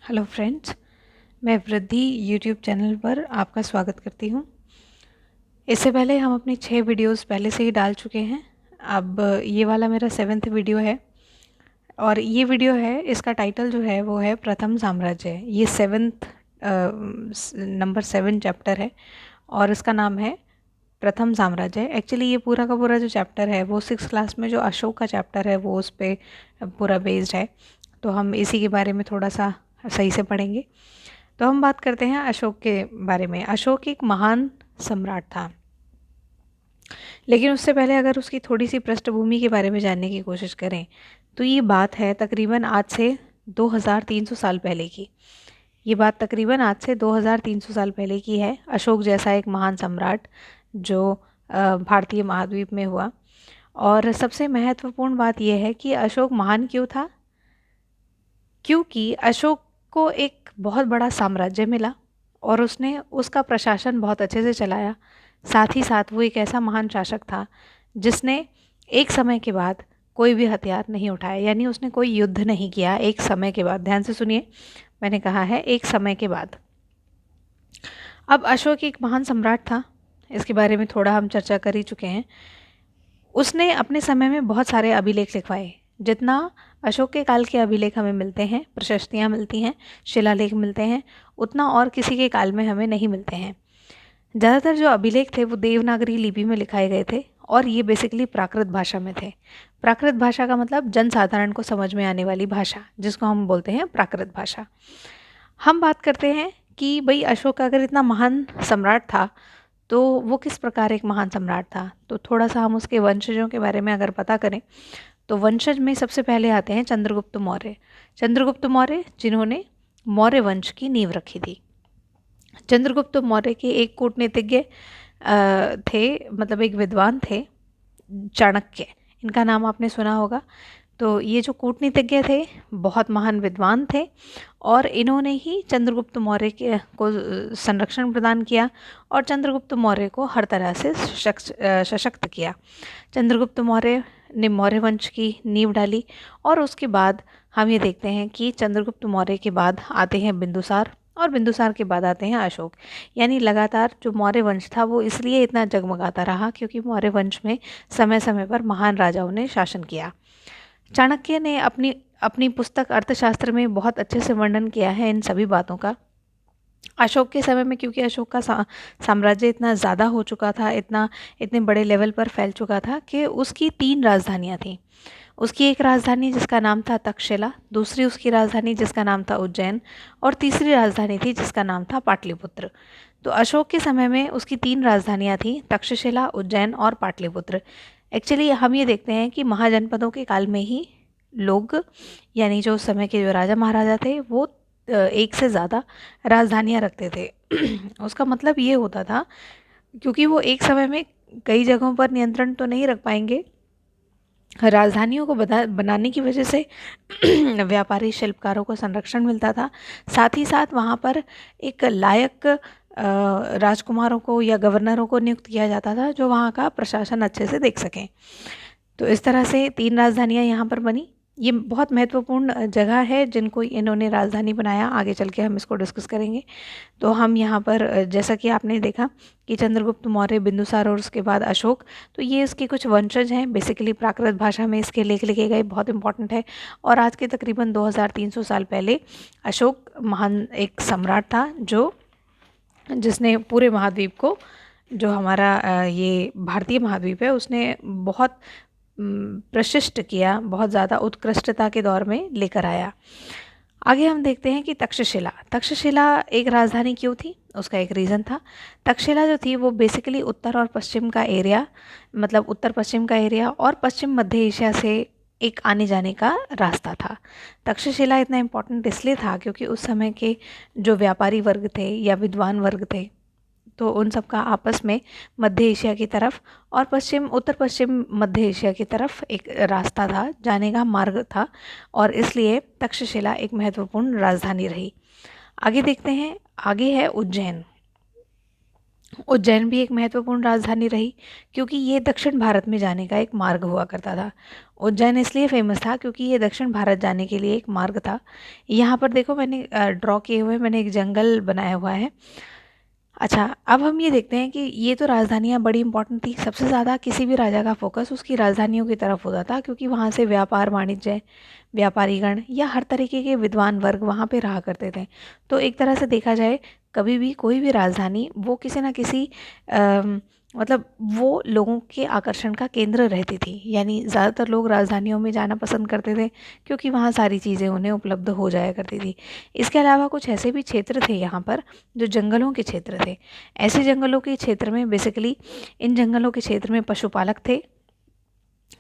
Hello friends, मैं वृद्धि YouTube channel पर आपका स्वागत करती हूँ। इससे पहले हम अपनी 6 वीडियोस पहले से ही डाल चुके हैं। अब ये वाला मेरा 7th वीडियो है और ये वीडियो है, इसका टाइटल जो है वो है प्रथम साम्राज्य। ये 7th नंबर 7 चैप्टर है और इसका नाम है प्रथम साम्राज्य। एक्चुअली ये पूरा का पूरा जो चैप्टर है वो 6th क्लास में जो अशोक का चैप्टर है वो उस पर पूरा बेस्ड है, तो हम इसी के बारे में थोड़ा सा सही से पढ़ेंगे। तो हम बात करते हैं अशोक के बारे में। अशोक एक महान सम्राट था, लेकिन उससे पहले अगर उसकी थोड़ी सी पृष्ठभूमि के बारे में जानने की कोशिश करें तो ये बात है तकरीबन आज से 2300 साल पहले की। ये बात तकरीबन आज से 2300 साल पहले की है। अशोक जैसा एक महान सम्राट जो भारतीय महाद्वीप में हुआ। और सबसे महत्वपूर्ण बात यह है कि अशोक महान क्यों था, क्योंकि अशोक को एक बहुत बड़ा साम्राज्य मिला और उसने उसका प्रशासन बहुत अच्छे से चलाया। साथ ही साथ वो एक ऐसा महान शासक था जिसने एक समय के बाद कोई भी हथियार नहीं उठाया, यानी उसने कोई युद्ध नहीं किया एक समय के बाद। ध्यान से सुनिए, मैंने कहा है एक समय के बाद। अब अशोक एक महान सम्राट था, इसके बारे में थोड़ा हम चर्चा कर ही चुके हैं। उसने अपने समय में बहुत सारे अभिलेख लिखवाए। जितना अशोक के काल के अभिलेख हमें मिलते हैं, प्रशस्तियाँ मिलती हैं, शिलालेख मिलते हैं, उतना और किसी के काल में हमें नहीं मिलते हैं। ज़्यादातर जो अभिलेख थे वो देवनागरी लिपि में लिखाए गए थे और ये बेसिकली प्राकृत भाषा में थे। प्राकृत भाषा का मतलब जनसाधारण को समझ में आने वाली भाषा, जिसको हम बोलते हैं प्राकृत भाषा। हम बात करते हैं कि भाई अशोक अगर इतना महान सम्राट था तो वो किस प्रकार एक महान सम्राट था। तो थोड़ा सा हम उसके वंशजों के बारे में अगर पता करें तो वंशज में सबसे पहले आते हैं चंद्रगुप्त मौर्य। चंद्रगुप्त मौर्य जिन्होंने मौर्य वंश की नींव रखी थी। चंद्रगुप्त मौर्य के एक कूटनीतिज्ञ थे, मतलब एक विद्वान थे, चाणक्य। इनका नाम आपने सुना होगा। तो ये जो कूटनीतिज्ञ थे बहुत महान विद्वान थे और इन्होंने ही चंद्रगुप्त मौर्य के को संरक्षण प्रदान किया और चंद्रगुप्त मौर्य को हर तरह से सशक्त किया। चंद्रगुप्त मौर्य ने मौर्य वंश की नींव डाली और उसके बाद हम ये देखते हैं कि चंद्रगुप्त मौर्य के बाद आते हैं बिंदुसार और बिंदुसार के बाद आते हैं अशोक। यानी लगातार जो मौर्य वंश था वो इसलिए इतना जगमगाता रहा क्योंकि मौर्य वंश में समय समय पर महान राजाओं ने शासन किया। चाणक्य ने अपनी अपनी पुस्तक अर्थशास्त्र में बहुत अच्छे से वर्णन किया है इन सभी बातों का। अशोक के समय में, क्योंकि अशोक का साम्राज्य इतना ज़्यादा हो चुका था, इतने बड़े लेवल पर फैल चुका था कि उसकी 3 राजधानियाँ थीं। उसकी एक राजधानी जिसका नाम था तक्षशिला, दूसरी उसकी राजधानी जिसका नाम था उज्जैन और तीसरी राजधानी थी जिसका नाम था पाटलिपुत्र। तो अशोक के समय में उसकी 3 राजधानियाँ थीं, तक्षशिला, उज्जैन और पाटलिपुत्र। एक्चुअली हम ये देखते हैं कि महाजनपदों के काल में ही लोग, यानी जो उस समय के जो राजा महाराजा थे वो एक से ज़्यादा राजधानियाँ रखते थे। उसका मतलब ये होता था, क्योंकि वो एक समय में कई जगहों पर नियंत्रण तो नहीं रख पाएंगे, राजधानियों को बनाने की वजह से व्यापारी शिल्पकारों को संरक्षण मिलता था। साथ ही साथ वहाँ पर एक लायक राजकुमारों को या गवर्नरों को नियुक्त किया जाता था जो वहाँ का प्रशासन अच्छे से देख सकें। तो इस तरह से 3 राजधानियाँ यहाँ पर बनी। ये बहुत महत्वपूर्ण जगह है जिनको इन्होंने राजधानी बनाया, आगे चल के हम इसको डिस्कस करेंगे। तो हम यहाँ पर जैसा कि आपने देखा कि चंद्रगुप्त मौर्य, बिंदुसार और उसके बाद अशोक, तो ये इसके कुछ वंशज हैं। बेसिकली प्राकृत भाषा में इसके लेख लिखे गए, बहुत इंपॉर्टेंट है। और आज के तकरीबन 2300 साल पहले अशोक महान एक सम्राट था जिसने पूरे महाद्वीप को, जो हमारा ये भारतीय महाद्वीप है, उसने बहुत प्रशिष्ट किया, बहुत ज़्यादा उत्कृष्टता के दौर में लेकर आया। आगे हम देखते हैं कि तक्षशिला। तक्षशिला एक राजधानी क्यों थी, उसका एक रीज़न था। तक्षशिला जो थी वो बेसिकली उत्तर और पश्चिम का एरिया, मतलब उत्तर पश्चिम का एरिया और पश्चिम मध्य एशिया से एक आने जाने का रास्ता था। तक्षशिला इतना इम्पोर्टेंट इसलिए था क्योंकि उस समय के जो व्यापारी वर्ग थे या विद्वान वर्ग थे, तो उन सब का आपस में मध्य एशिया की तरफ और उत्तर पश्चिम मध्य एशिया की तरफ एक रास्ता था, जाने का मार्ग था, और इसलिए तक्षशिला एक महत्वपूर्ण राजधानी रही। आगे देखते हैं, आगे है उज्जैन। उज्जैन भी एक महत्वपूर्ण राजधानी रही क्योंकि ये दक्षिण भारत में जाने का एक मार्ग हुआ करता था। उज्जैन इसलिए फेमस था क्योंकि ये दक्षिण भारत जाने के लिए एक मार्ग था। यहाँ पर देखो मैंने ड्रॉ किए हुए मैंने एक जंगल बनाया हुआ है। अच्छा, अब हम ये देखते हैं कि ये तो राजधानियाँ बड़ी इंपॉर्टेंट थी। सबसे ज़्यादा किसी भी राजा का फोकस उसकी राजधानियों की तरफ होता था क्योंकि वहाँ से व्यापार वाणिज्य, व्यापारीगण या हर तरीके के विद्वान वर्ग वहाँ पे रहा करते थे। तो एक तरह से देखा जाए, कभी भी कोई भी राजधानी वो किसी न किसी मतलब वो लोगों के आकर्षण का केंद्र रहती थी। यानी ज़्यादातर लोग राजधानियों में जाना पसंद करते थे क्योंकि वहाँ सारी चीज़ें उन्हें उपलब्ध हो जाया करती थी। इसके अलावा कुछ ऐसे भी क्षेत्र थे यहाँ पर जो जंगलों के क्षेत्र थे। ऐसे जंगलों के क्षेत्र में बेसिकली इन जंगलों के क्षेत्र में पशुपालक थे।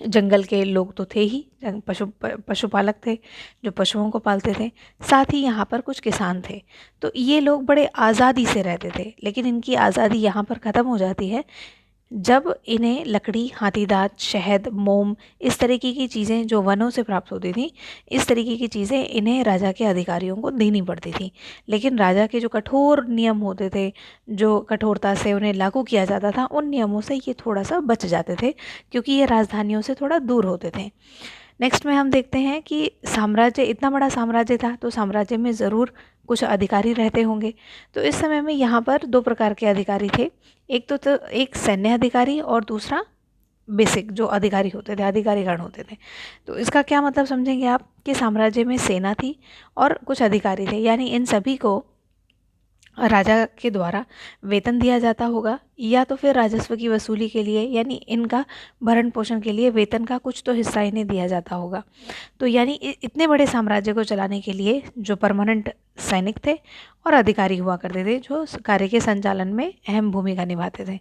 जंगल के लोग तो थे ही, पशुपालक थे जो पशुओं को पालते थे। साथ ही यहाँ पर कुछ किसान थे। तो ये लोग बड़े आज़ादी से रहते थे, लेकिन इनकी आज़ादी यहाँ पर ख़त्म हो जाती है जब इन्हें लकड़ी, हाथी दाँत, शहद, मोम इस तरीके की चीज़ें जो वनों से प्राप्त होती थी, इस तरीके की चीज़ें इन्हें राजा के अधिकारियों को देनी पड़ती थी। लेकिन राजा के जो कठोर नियम होते थे, जो कठोरता से उन्हें लागू किया जाता था, उन नियमों से ये थोड़ा-सा बच जाते थे क्योंकि ये राजधानियों से थोड़ा दूर होते थे। नेक्स्ट में हम देखते हैं कि साम्राज्य, इतना बड़ा साम्राज्य था तो साम्राज्य में ज़रूर कुछ अधिकारी रहते होंगे। तो इस समय में यहाँ पर 2 प्रकार के अधिकारी थे। एक एक सैन्य अधिकारी और दूसरा बेसिक जो अधिकारी होते थे, अधिकारीगण होते थे। तो इसका क्या मतलब समझेंगे आप कि साम्राज्य में सेना थी और कुछ अधिकारी थे, यानी इन सभी को राजा के द्वारा वेतन दिया जाता होगा या तो फिर राजस्व की वसूली के लिए, यानी इनका भरण पोषण के लिए वेतन का कुछ तो हिस्सा इन्हें दिया जाता होगा। तो यानी इतने बड़े साम्राज्य को चलाने के लिए जो परमानेंट सैनिक थे और अधिकारी हुआ करते थे जो कार्य के संचालन में अहम भूमिका निभाते थे।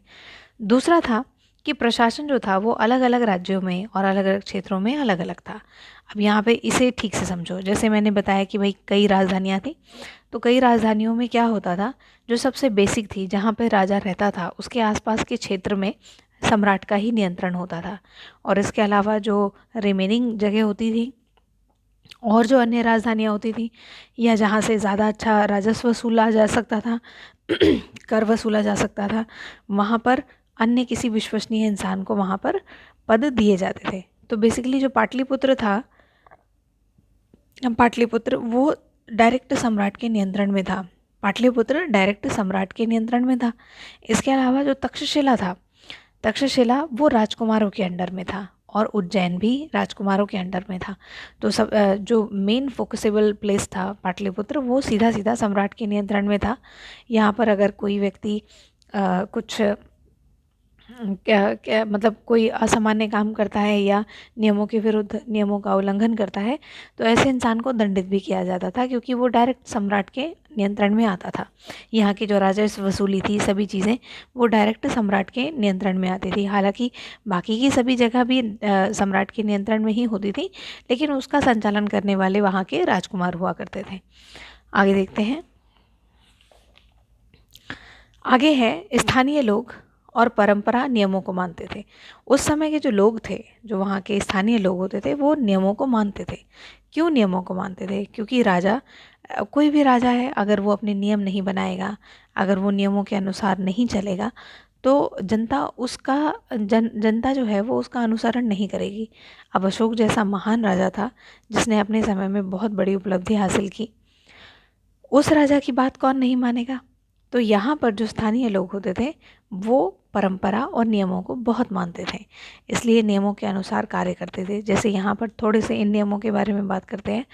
दूसरा था कि प्रशासन जो था वो अलग अलग राज्यों में और अलग अलग क्षेत्रों में अलग अलग था। अब यहाँ पे इसे ठीक से समझो। जैसे मैंने बताया कि भाई कई राजधानियाँ थी, तो कई राजधानियों में क्या होता था, जो सबसे बेसिक थी जहाँ पे राजा रहता था उसके आसपास के क्षेत्र में सम्राट का ही नियंत्रण होता था। और इसके अलावा जो रिमेनिंग जगह होती थी और जो अन्य राजधानियाँ होती थी या जहाँ से ज़्यादा अच्छा राजस्व वसूला जा सकता था कर वसूला जा सकता था, वहाँ पर अन्य किसी विश्वसनीय इंसान को वहाँ पर पद दिए जाते थे। तो बेसिकली जो पाटलिपुत्र था, पाटलिपुत्र वो डायरेक्ट सम्राट के नियंत्रण में था। पाटलिपुत्र डायरेक्ट सम्राट के नियंत्रण में था। इसके अलावा जो तक्षशिला था, तक्षशिला वो राजकुमारों के अंडर में था और उज्जैन भी राजकुमारों के अंडर में था। तो सब जो मेन फोकसेबल प्लेस था पाटलिपुत्र वो सीधा सीधा सम्राट के नियंत्रण में था। यहाँ पर अगर कोई व्यक्ति कुछ क्या क्या मतलब कोई असामान्य काम करता है या नियमों के विरुद्ध नियमों का उल्लंघन करता है तो ऐसे इंसान को दंडित भी किया जाता था क्योंकि वो डायरेक्ट सम्राट के नियंत्रण में आता था। यहाँ की जो राजस्व वसूली थी, सभी चीज़ें वो डायरेक्ट सम्राट के नियंत्रण में आती थी। हालांकि बाकी की सभी जगह भी सम्राट के नियंत्रण में ही होती थी, लेकिन उसका संचालन करने वाले वहाँ के राजकुमार हुआ करते थे। आगे देखते हैं। आगे है स्थानीय लोग और परंपरा नियमों को मानते थे। उस समय के जो लोग थे, जो वहाँ के स्थानीय लोग होते थे, वो नियमों को मानते थे। क्यों नियमों को मानते थे? क्योंकि राजा, कोई भी राजा है, अगर वो अपने नियम नहीं बनाएगा, अगर वो नियमों के अनुसार नहीं चलेगा, तो जनता जो है वो उसका अनुसरण नहीं करेगी। अब अशोक जैसा महान राजा था जिसने अपने समय में बहुत बड़ी उपलब्धि हासिल की, उस राजा की बात कौन नहीं मानेगा? तो यहाँ पर जो स्थानीय लोग होते थे वो परंपरा और नियमों को बहुत मानते थे, इसलिए नियमों के अनुसार कार्य करते थे। जैसे यहाँ पर थोड़े से इन नियमों के बारे में बात करते हैं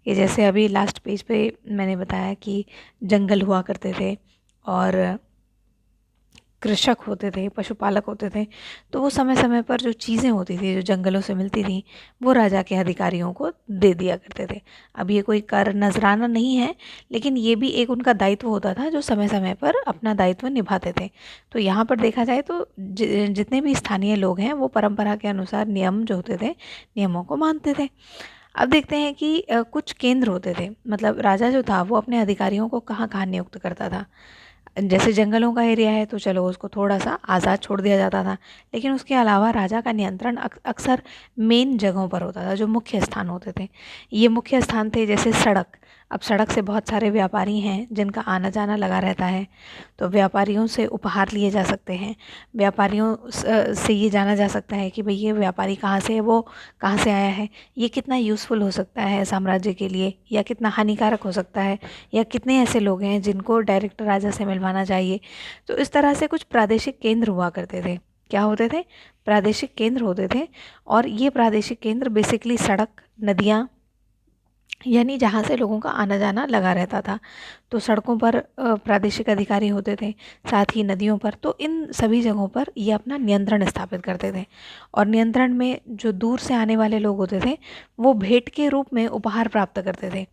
कि जैसे अभी लास्ट पेज पे मैंने बताया कि जंगल हुआ करते थे और कृषक होते थे, पशुपालक होते थे, तो वो समय समय पर जो चीज़ें होती थी जो जंगलों से मिलती थी वो राजा के अधिकारियों को दे दिया करते थे। अब ये कोई कर नजराना नहीं है, लेकिन ये भी एक उनका दायित्व होता था जो समय समय पर अपना दायित्व निभाते थे। तो यहाँ पर देखा जाए तो जितने भी स्थानीय लोग हैं वो परंपरा के अनुसार नियम जो होते थे, नियमों को मानते थे। अब देखते हैं कि कुछ केंद्र होते थे, मतलब राजा जो था वो अपने अधिकारियों को कहाँ कहाँ नियुक्त करता था। जैसे जंगलों का एरिया है तो चलो उसको थोड़ा सा आज़ाद छोड़ दिया जाता था, लेकिन उसके अलावा राजा का नियंत्रण अक्सर मेन जगहों पर होता था, जो मुख्य स्थान होते थे। ये मुख्य स्थान थे जैसे सड़क। अब सड़क से बहुत सारे व्यापारी हैं जिनका आना जाना लगा रहता है, तो व्यापारियों से उपहार लिए जा सकते हैं। व्यापारियों से ये जाना जा सकता है कि भाई ये व्यापारी कहाँ से है, वो कहाँ से आया है, ये कितना यूज़फुल हो सकता है साम्राज्य के लिए या कितना हानिकारक हो सकता है, या कितने ऐसे लोग हैं जिनको डायरेक्ट राजा से मिलवाना चाहिए। तो इस तरह से कुछ प्रादेशिक केंद्र हुआ करते थे। क्या होते थे? प्रादेशिक केंद्र होते थे। और ये प्रादेशिक केंद्र बेसिकली सड़क, नदियाँ, यानी जहाँ से लोगों का आना जाना लगा रहता था। तो सड़कों पर प्रादेशिक अधिकारी होते थे, साथ ही नदियों पर। तो इन सभी जगहों पर ये अपना नियंत्रण स्थापित करते थे। और नियंत्रण में जो दूर से आने वाले लोग होते थे वो भेंट के रूप में उपहार प्राप्त करते थे।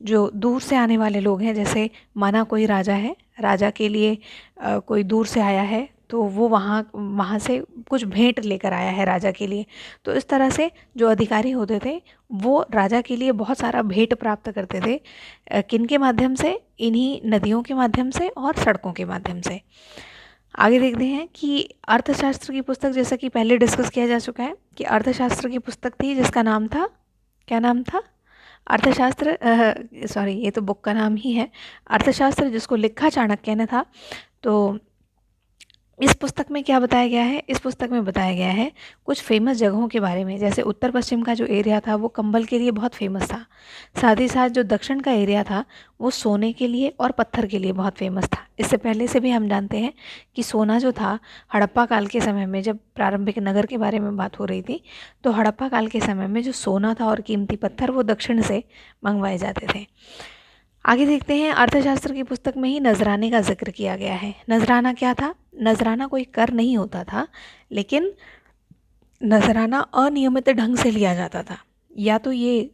जो दूर से आने वाले लोग हैं, जैसे माना कोई राजा है, राजा के लिए कोई दूर से आया है, तो वो वहाँ से कुछ भेंट लेकर आया है राजा के लिए। तो इस तरह से जो अधिकारी होते थे वो राजा के लिए बहुत सारा भेंट प्राप्त करते थे। किन के माध्यम से? इन्हीं नदियों के माध्यम से और सड़कों के माध्यम से। आगे देखते हैं कि अर्थशास्त्र की पुस्तक, जैसा कि पहले डिस्कस किया जा चुका है कि अर्थशास्त्र की पुस्तक थी जिसका नाम था, क्या नाम था? अर्थशास्त्र, सॉरी ये तो बुक का नाम ही है, अर्थशास्त्र, जिसको लिखा चाणक्य ने था। तो इस पुस्तक में क्या बताया गया है? इस पुस्तक में बताया गया है कुछ फेमस जगहों के बारे में। जैसे उत्तर पश्चिम का जो एरिया था वो कंबल के लिए बहुत फेमस था। साथ ही साथ जो दक्षिण का एरिया था वो सोने के लिए और पत्थर के लिए बहुत फेमस था। इससे पहले से भी हम जानते हैं कि सोना जो था, हड़प्पा काल के समय में जब प्रारंभिक नगर के बारे में बात हो रही थी, तो हड़प्पा काल के समय में जो सोना था और कीमती पत्थर वो दक्षिण से मंगवाए जाते थे। आगे देखते हैं, अर्थशास्त्र की पुस्तक में ही नजराने का जिक्र किया गया है। नजराना क्या था? नजराना कोई कर नहीं होता था, लेकिन नजराना अनियमित ढंग से लिया जाता था। या तो ये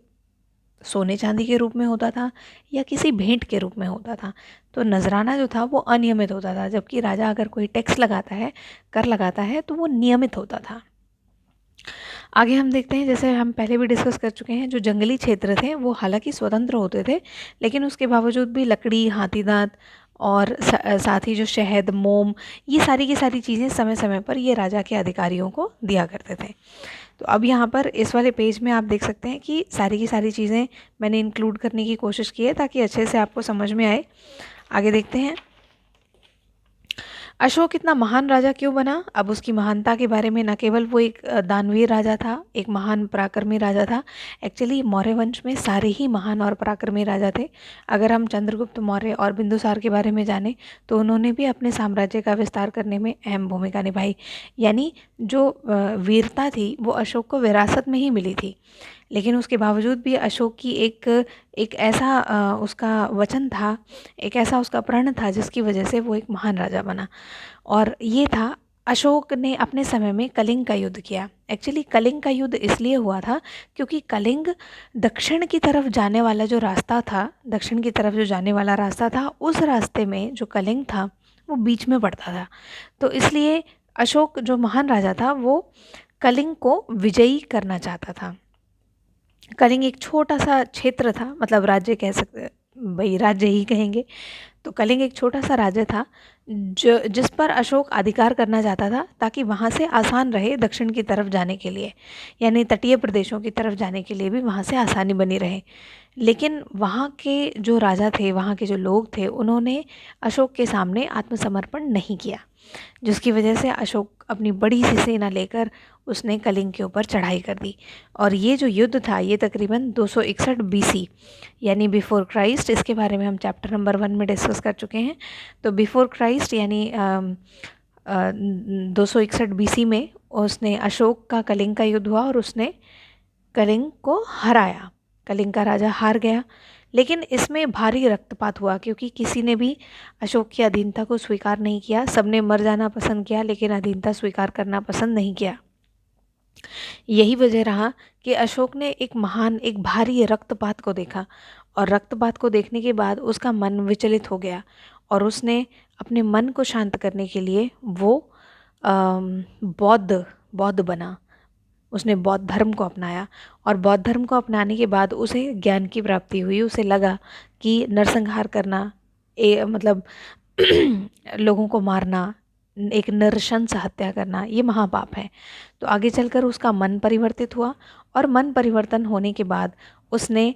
सोने चांदी के रूप में होता था या किसी भेंट के रूप में होता था। तो नजराना जो था वो अनियमित होता था, जबकि राजा अगर कोई टैक्स लगाता है, कर लगाता है, तो वो नियमित होता था। आगे हम देखते हैं, जैसे हम पहले भी डिस्कस कर चुके हैं, जो जंगली क्षेत्र थे वो हालांकि स्वतंत्र होते थे, लेकिन उसके बावजूद भी लकड़ी, हाथी दांत और साथ ही जो शहद, मोम, ये सारी की सारी चीज़ें समय समय पर ये राजा के अधिकारियों को दिया करते थे। तो अब यहाँ पर इस वाले पेज में आप देख सकते हैं कि सारी की सारी चीज़ें मैंने इंक्लूड करने की कोशिश की है ताकि अच्छे से आपको समझ में आए। आगे देखते हैं, अशोक इतना महान राजा क्यों बना? अब उसकी महानता के बारे में, न केवल वो एक दानवीर राजा था, एक महान पराक्रमी राजा था। एक्चुअली मौर्य वंश में सारे ही महान और पराक्रमी राजा थे। अगर हम चंद्रगुप्त मौर्य और बिंदुसार के बारे में जानें तो उन्होंने भी अपने साम्राज्य का विस्तार करने में अहम भूमिका निभाई। यानी जो वीरता थी वो अशोक को विरासत में ही मिली थी, लेकिन उसके बावजूद भी अशोक की एक ऐसा उसका वचन था, एक ऐसा उसका प्रण था जिसकी वजह से वो एक महान राजा बना। और ये था, अशोक ने अपने समय में कलिंग का युद्ध किया। एक्चुअली कलिंग का युद्ध इसलिए हुआ था क्योंकि कलिंग दक्षिण की तरफ जाने वाला जो रास्ता था, दक्षिण की तरफ जो जाने वाला रास्ता था, उस रास्ते में जो कलिंग था वो बीच में पड़ता था। तो इसलिए अशोक जो महान राजा था वो कलिंग को विजयी करना चाहता था। कलिंग एक छोटा सा क्षेत्र था, मतलब राज्य कह सकते, भाई राज्य ही कहेंगे। तो कलिंग एक छोटा सा राज्य था जो जिस पर अशोक अधिकार करना चाहता था, ताकि वहाँ से आसान रहे दक्षिण की तरफ जाने के लिए, यानी तटीय प्रदेशों की तरफ जाने के लिए भी वहाँ से आसानी बनी रहे। लेकिन वहाँ के जो राजा थे, वहाँ के जो लोग थे, उन्होंने अशोक के सामने आत्मसमर्पण नहीं किया, जिसकी वजह से अशोक अपनी बड़ी सी सेना लेकर उसने कलिंग के ऊपर चढ़ाई कर दी। और ये जो युद्ध था ये तकरीबन 261 बीसी यानी बिफोर क्राइस्ट, इसके बारे में हम चैप्टर नंबर 1 में डिस्कस कर चुके हैं। तो बिफोर क्राइस्ट यानी 261 बीसी में उसने अशोक का कलिंग का युद्ध हुआ और उसने कलिंग को हराया। कलिंग का राजा हार गया, लेकिन इसमें भारी रक्तपात हुआ क्योंकि किसी ने भी अशोक की अधीनता को स्वीकार नहीं किया। सबने मर जाना पसंद किया, लेकिन अधीनता स्वीकार करना पसंद नहीं किया। यही वजह रहा कि अशोक ने एक भारी रक्तपात को देखा, और रक्तपात को देखने के बाद उसका मन विचलित हो गया, और उसने अपने मन को शांत करने के लिए वो बौद्ध बना। उसने बौद्ध धर्म को अपनाया, और बौद्ध धर्म को अपनाने के बाद उसे ज्ञान की प्राप्ति हुई। उसे लगा कि नरसंहार करना, मतलब लोगों को मारना, एक नृशंस हत्या करना, ये महापाप है। तो आगे चलकर उसका मन परिवर्तित हुआ, और मन परिवर्तन होने के बाद उसने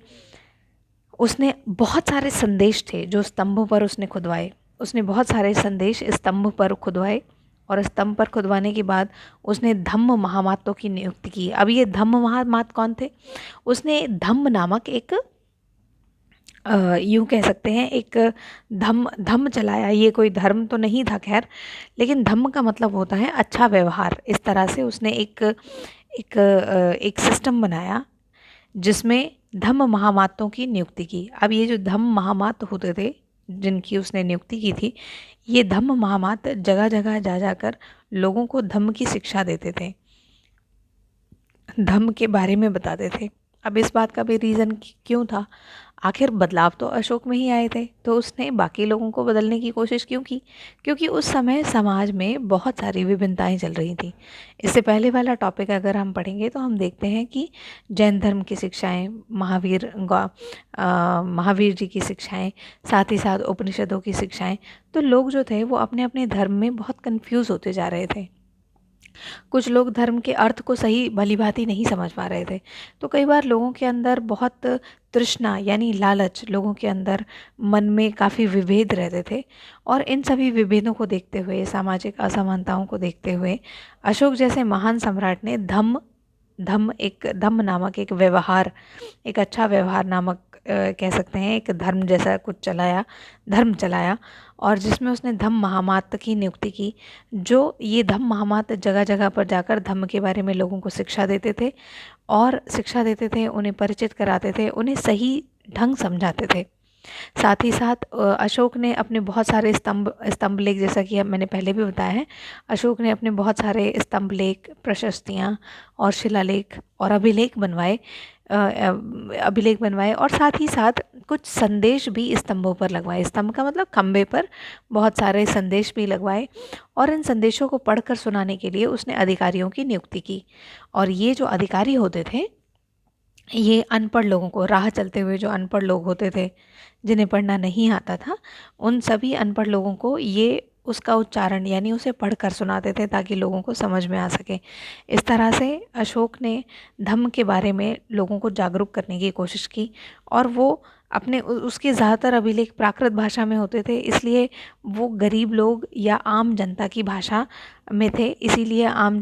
उसने बहुत सारे संदेश थे जो स्तंभों पर उसने खुदवाए। उसने बहुत सारे संदेश स्तंभ पर खुदवाए और स्तंभ पर खुदवाने के बाद उसने धम्म महामातों की नियुक्ति की। अब ये धम्म महामात कौन थे? उसने धम्म नामक एक यूँ कह सकते हैं एक धम्म चलाया। ये कोई धर्म तो नहीं था खैर, लेकिन धम्म का मतलब होता है अच्छा व्यवहार। इस तरह से उसने एक सिस्टम बनाया जिसमें धम्म महामातों की नियुक्ति की। अब ये जो धम्म महामात होते थे जिनकी उसने नियुक्ति की थी, ये धम्म महामात जगह जगह जा जाकर लोगों को धम्म की शिक्षा देते थे, धम्म के बारे में बताते थे। अब इस बात का भी रीज़न क्यों था? आखिर बदलाव तो अशोक में ही आए थे, तो उसने बाकी लोगों को बदलने की कोशिश क्यों की? क्योंकि उस समय समाज में बहुत सारी विभिन्नताएं चल रही थी। इससे पहले वाला टॉपिक अगर हम पढ़ेंगे तो हम देखते हैं कि जैन धर्म की शिक्षाएं, महावीर जी की शिक्षाएं, साथ ही साथ उपनिषदों की शिक्षाएं, तो लोग जो थे वो अपने अपने धर्म में बहुत कन्फ्यूज़ होते जा रहे थे। कुछ लोग धर्म के अर्थ को सही भली-भांति नहीं समझ पा रहे थे। तो कई बार लोगों के अंदर बहुत तृष्णा यानी लालच, लोगों के अंदर मन में काफ़ी विभेद रहते थे और इन सभी विभेदों को देखते हुए, सामाजिक असमानताओं को देखते हुए अशोक जैसे महान सम्राट ने धम्म नामक एक व्यवहार, एक अच्छा व्यवहार नामक कह सकते हैं एक धर्म चलाया और जिसमें उसने धम्म महामात की नियुक्ति की। जो ये धम्म महामात जगह जगह पर जाकर धम्म के बारे में लोगों को शिक्षा देते थे और शिक्षा देते थे, उन्हें परिचित कराते थे, उन्हें सही ढंग समझाते थे। साथ ही साथ अशोक ने अपने बहुत सारे स्तंभ लेख, जैसा कि मैंने पहले भी बताया है, अशोक ने अपने बहुत सारे स्तंभ लेख, प्रशस्तियाँ और शिलालेख और अभिलेख बनवाए और साथ ही साथ कुछ संदेश भी स्तंभों पर लगवाए। स्तंभ का मतलब खंबे पर बहुत सारे संदेश भी लगवाए और इन संदेशों को पढ़कर सुनाने के लिए उसने अधिकारियों की नियुक्ति की। और ये जो अधिकारी होते थे, ये अनपढ़ लोगों को, राह चलते हुए जो अनपढ़ लोग होते थे जिन्हें पढ़ना नहीं आता था, उन सभी अनपढ़ लोगों को ये उसका उच्चारण यानी उसे पढ़कर सुनाते थे ताकि लोगों को समझ में आ सके। इस तरह से अशोक ने धम्म के बारे में लोगों को जागरूक करने की कोशिश की और वो उसके ज़्यादातर अभिलेख प्राकृत भाषा में होते थे, इसलिए वो गरीब लोग या आम जनता की भाषा में थे, इसीलिए आम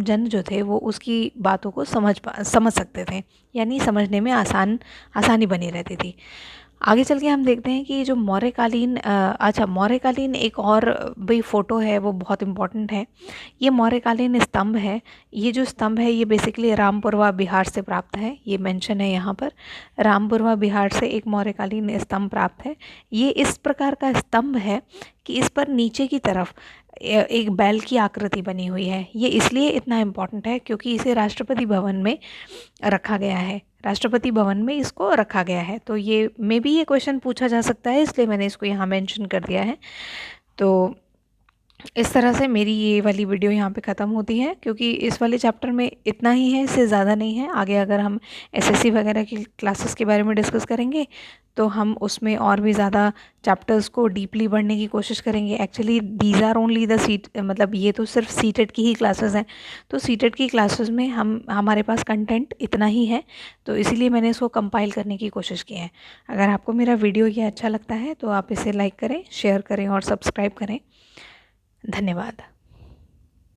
जन जो थे वो उसकी बातों को समझ सकते थे, यानी समझने में आसानी बनी रहती थी। आगे चल के हम देखते हैं कि ये जो मौर्यकालीन एक और भी फ़ोटो है वो बहुत इम्पोर्टेंट है। ये मौर्यकालीन स्तंभ है। ये जो स्तंभ है ये बेसिकली रामपुरवा बिहार से प्राप्त है। ये मेंशन है यहाँ पर, रामपुरवा बिहार से एक मौर्यकालीन स्तंभ प्राप्त है। ये इस प्रकार का स्तंभ है कि इस पर नीचे की तरफ एक बैल की आकृति बनी हुई है। ये इसलिए इतना इम्पोर्टेंट है क्योंकि इसे राष्ट्रपति भवन में रखा गया है, राष्ट्रपति भवन में इसको रखा गया है। तो ये ये क्वेश्चन पूछा जा सकता है, इसलिए मैंने इसको यहाँ मेंशन कर दिया है। तो इस तरह से मेरी ये वाली वीडियो यहाँ पे ख़त्म होती है क्योंकि इस वाले चैप्टर में इतना ही है, इससे ज़्यादा नहीं है। आगे अगर हम एसएससी वगैरह की क्लासेस के बारे में डिस्कस करेंगे तो हम उसमें और भी ज़्यादा चैप्टर्स को डीपली पढ़ने की कोशिश करेंगे। Actually these are only the मतलब ये तो सिर्फ सीटेट की ही क्लासेस हैं, तो सीटेट की क्लासेस में हमारे पास कंटेंट इतना ही है, तो इसीलिए मैंने इसको कंपाइल करने की कोशिश की है। अगर आपको मेरा वीडियो ये अच्छा लगता है तो आप इसे लाइक करें, शेयर करें और सब्सक्राइब करें। धन्यवाद।